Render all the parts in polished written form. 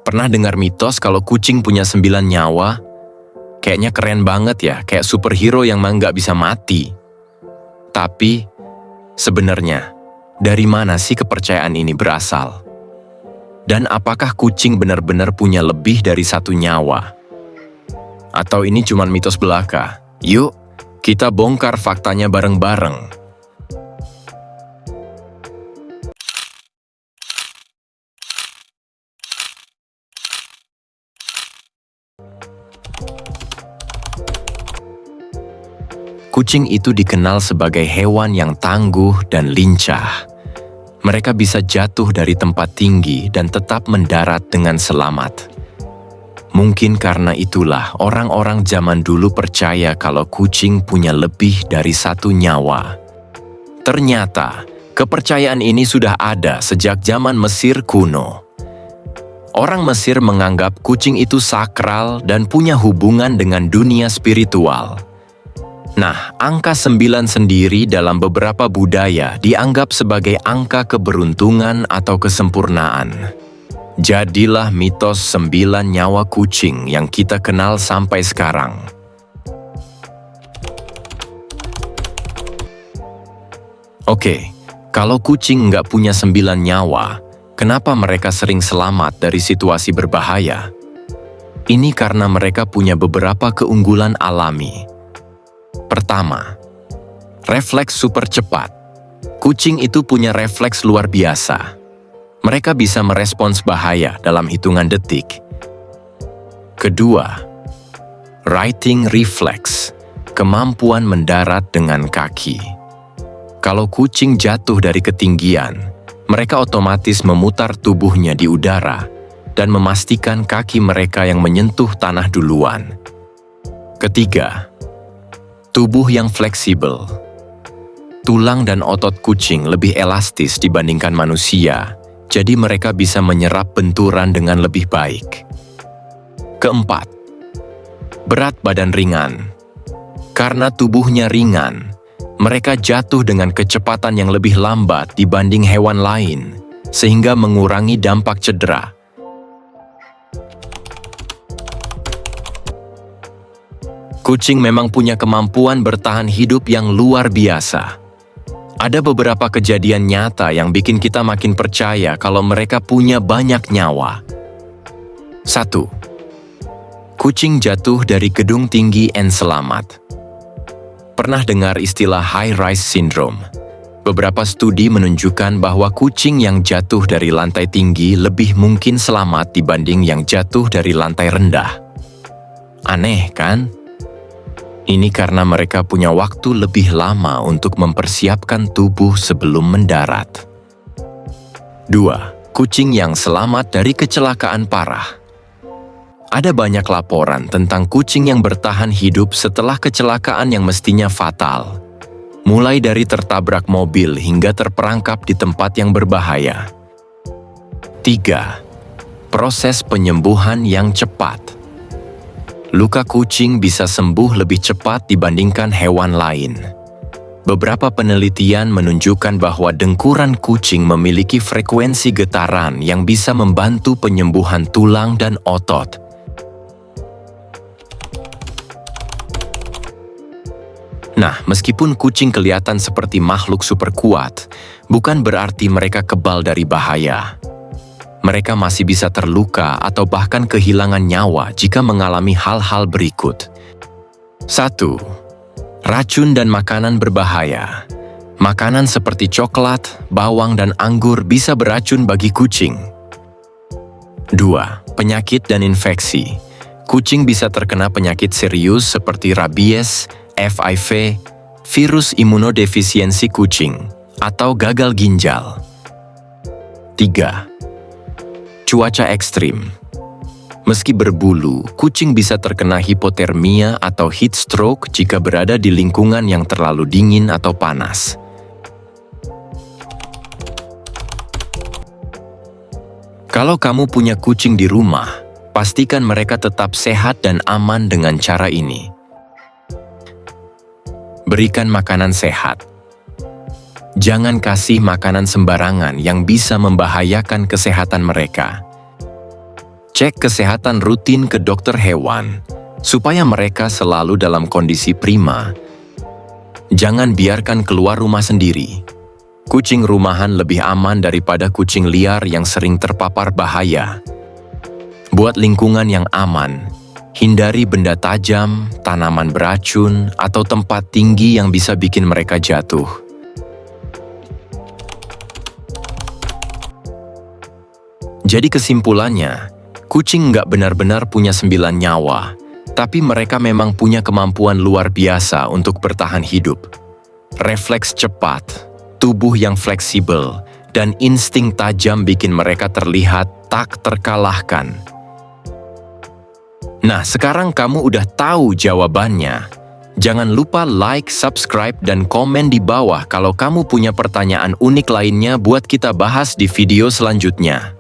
Pernah dengar mitos kalau kucing punya 9 nyawa? Kayaknya keren banget ya, kayak superhero yang nggak bisa mati. Tapi, sebenarnya, dari mana sih kepercayaan ini berasal? Dan apakah kucing benar-benar punya lebih dari 1 nyawa? Atau ini cuma mitos belaka? Yuk, kita bongkar faktanya bareng-bareng. Kucing itu dikenal sebagai hewan yang tangguh dan lincah. Mereka bisa jatuh dari tempat tinggi dan tetap mendarat dengan selamat. Mungkin karena itulah orang-orang zaman dulu percaya kalau kucing punya lebih dari 1 nyawa. Ternyata, kepercayaan ini sudah ada sejak zaman Mesir kuno. Orang Mesir menganggap kucing itu sakral dan punya hubungan dengan dunia spiritual. Nah, angka 9 sendiri dalam beberapa budaya dianggap sebagai angka keberuntungan atau kesempurnaan. Jadilah mitos 9 nyawa kucing yang kita kenal sampai sekarang. Oke, kalau kucing nggak punya 9 nyawa, kenapa mereka sering selamat dari situasi berbahaya? Ini karena mereka punya beberapa keunggulan alami. Pertama, refleks super cepat. Kucing itu punya refleks luar biasa. Mereka bisa merespons bahaya dalam hitungan detik. Kedua, righting reflex, kemampuan mendarat dengan kaki. Kalau kucing jatuh dari ketinggian, mereka otomatis memutar tubuhnya di udara dan memastikan kaki mereka yang menyentuh tanah duluan. Ketiga, tubuh yang fleksibel. Tulang dan otot kucing lebih elastis dibandingkan manusia, jadi mereka bisa menyerap benturan dengan lebih baik. Keempat, berat badan ringan. Karena tubuhnya ringan, mereka jatuh dengan kecepatan yang lebih lambat dibanding hewan lain, sehingga mengurangi dampak cedera. Kucing memang punya kemampuan bertahan hidup yang luar biasa. Ada beberapa kejadian nyata yang bikin kita makin percaya kalau mereka punya banyak nyawa. 1. Kucing jatuh dari gedung tinggi dan selamat. Pernah dengar istilah high-rise syndrome? Beberapa studi menunjukkan bahwa kucing yang jatuh dari lantai tinggi lebih mungkin selamat dibanding yang jatuh dari lantai rendah. Aneh, kan? Ini karena mereka punya waktu lebih lama untuk mempersiapkan tubuh sebelum mendarat. 2. Kucing yang selamat dari kecelakaan parah. Ada banyak laporan tentang kucing yang bertahan hidup setelah kecelakaan yang mestinya fatal. Mulai dari tertabrak mobil hingga terperangkap di tempat yang berbahaya. 3. Proses penyembuhan yang cepat. Luka kucing bisa sembuh lebih cepat dibandingkan hewan lain. Beberapa penelitian menunjukkan bahwa dengkuran kucing memiliki frekuensi getaran yang bisa membantu penyembuhan tulang dan otot. Nah, meskipun kucing kelihatan seperti makhluk super kuat, bukan berarti mereka kebal dari bahaya. Mereka masih bisa terluka atau bahkan kehilangan nyawa jika mengalami hal-hal berikut. 1. Racun dan makanan berbahaya. Makanan seperti coklat, bawang, dan anggur bisa beracun bagi kucing. 2. Penyakit dan infeksi. Kucing bisa terkena penyakit serius seperti rabies, FIV, virus imunodefisiensi kucing, atau gagal ginjal. 3. Cuaca ekstrim. Meski berbulu, kucing bisa terkena hipotermia atau heat stroke jika berada di lingkungan yang terlalu dingin atau panas. Kalau kamu punya kucing di rumah, pastikan mereka tetap sehat dan aman dengan cara ini. Berikan makanan sehat. Jangan kasih makanan sembarangan yang bisa membahayakan kesehatan mereka. Cek kesehatan rutin ke dokter hewan, supaya mereka selalu dalam kondisi prima. Jangan biarkan keluar rumah sendiri. Kucing rumahan lebih aman daripada kucing liar yang sering terpapar bahaya. Buat lingkungan yang aman, hindari benda tajam, tanaman beracun, atau tempat tinggi yang bisa bikin mereka jatuh. Jadi kesimpulannya, kucing nggak benar-benar punya 9 nyawa, tapi mereka memang punya kemampuan luar biasa untuk bertahan hidup. Refleks cepat, tubuh yang fleksibel, dan insting tajam bikin mereka terlihat tak terkalahkan. Nah, sekarang kamu udah tahu jawabannya. Jangan lupa like, subscribe, dan komen di bawah kalau kamu punya pertanyaan unik lainnya buat kita bahas di video selanjutnya.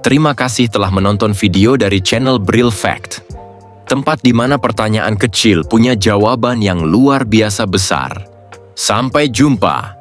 Terima kasih telah menonton video dari channel Brill Fact, tempat di mana pertanyaan kecil punya jawaban yang luar biasa besar. Sampai jumpa!